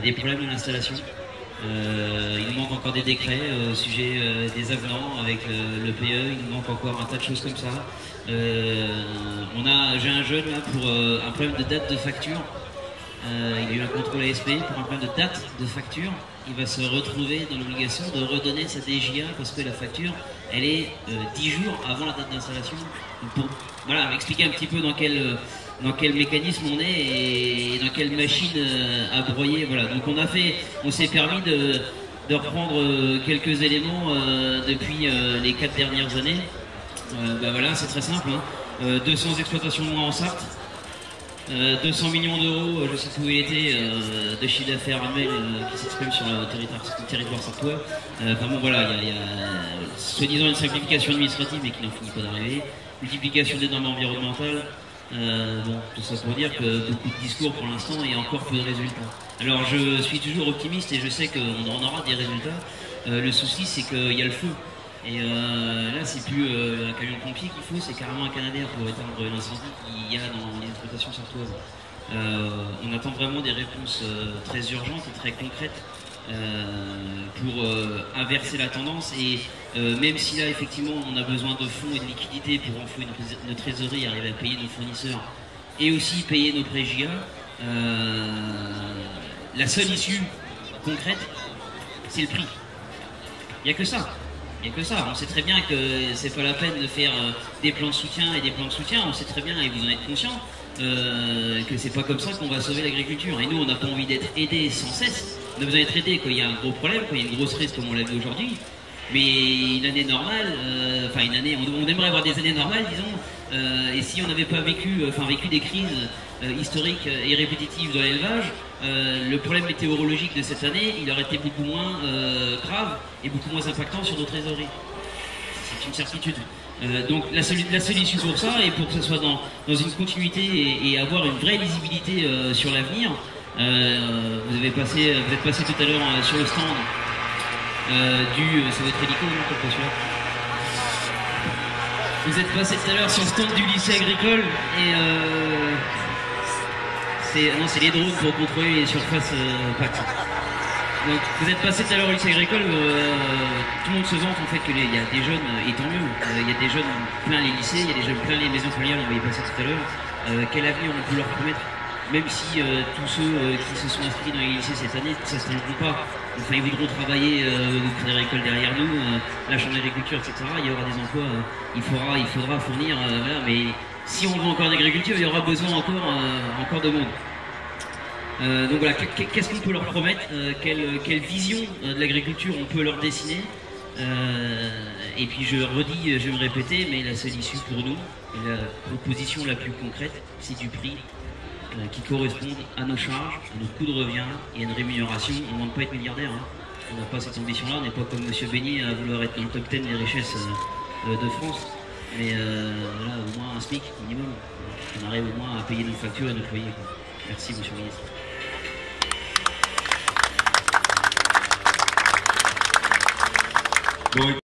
des problèmes de l'installation. Il nous manque encore des décrets au sujet des avenants avec le PE, il nous manque encore un tas de choses comme ça. J'ai un jeune là pour un problème de date de facture. Il a eu un contrôle ASP pour un problème de date de facture. Il va se retrouver dans l'obligation de redonner sa DJA parce que la facture, elle est 10 jours avant la date d'installation. Pour voilà, expliquer un petit peu dans quel mécanisme on est et dans quelle machine à broyer. Voilà. Donc on s'est permis de reprendre quelques éléments depuis les 4 dernières années. Voilà, c'est très simple. 200 exploitations de moins en Sarthe. 200 millions d'euros, je sais pas où il était, de chiffre d'affaires annuel qui s'exprime sur le territoire sartois. Enfin bon voilà, il y a soi-disant une simplification administrative mais qui n'en finit pas d'arriver. Multiplication des normes environnementales. Bon, tout ça pour dire que beaucoup de discours pour l'instant et encore peu de résultats. Alors je suis toujours optimiste et je sais qu'on en aura des résultats. Le souci c'est qu'il y a le feu. Et là, c'est plus un camion de pompier qu'il faut, c'est carrément un Canadair pour éteindre l'incendie qu'il y a dans les exploitations sartoises. On attend vraiment des réponses très urgentes et très concrètes pour inverser la tendance. Et même si là, effectivement, on a besoin de fonds et de liquidités pour renflouer notre trésorerie, arriver à payer nos fournisseurs et aussi payer nos prêts JA, la seule issue concrète, c'est le prix. Il n'y a que ça. Il n'y a que ça. On sait très bien que c'est pas la peine de faire des plans de soutien et des plans de soutien. On sait très bien, et vous en êtes conscient, que c'est pas comme ça qu'on va sauver l'agriculture. Et nous, on n'a pas envie d'être aidés sans cesse. On a besoin d'être aidés quand il y a un gros problème, quand il y a une grosse crise comme on l'a vu aujourd'hui. Mais une année normale, une année, on aimerait avoir des années normales, disons. Et si on n'avait pas vécu des crises historiques et répétitives dans l'élevage, le problème météorologique de cette année, il aurait été beaucoup moins grave et beaucoup moins impactant sur nos trésoreries. C'est une certitude. Donc la seule issue pour ça, et pour que ce soit dans une continuité et avoir une vraie lisibilité sur l'avenir, vous êtes passé tout à l'heure sur le stand c'est votre hélico, non, comme celui-là. Vous êtes passé tout à l'heure sur le stand du lycée agricole et c'est les drones pour contrôler les surfaces pactes. Donc vous êtes passé tout à l'heure au lycée agricole, tout le monde se vante en fait qu'il y a des jeunes, et tant mieux, il y a des jeunes plein les lycées, il y a des jeunes plein les maisons familiales, on va y passer tout à l'heure. Quel avenir on peut leur promettre, même si tous ceux qui se sont inscrits dans les lycées cette année, ça ne se tiendront pas. Enfin, ils voudront travailler auprès des récoltes derrière nous, la chambre d'agriculture, etc. Il y aura des emplois, il faudra fournir, voilà, mais si on veut encore d'agriculture, il y aura besoin encore de monde. Donc voilà, qu'est-ce qu'on peut leur promettre, quelle vision de l'agriculture on peut leur dessiner, et puis je redis, je vais me répéter, mais la seule issue pour nous, et la proposition la plus concrète, c'est du prix qui corresponde à nos charges, à nos coûts de revient et à une rémunération. On ne demande pas être milliardaire, hein. On n'a pas cette ambition-là, on n'est pas comme M. Beignet à vouloir être dans le top 10 des richesses de France, mais voilà, au moins un SMIC minimum, on arrive au moins à payer nos factures et nos foyers. Merci M. le ministre. Bon,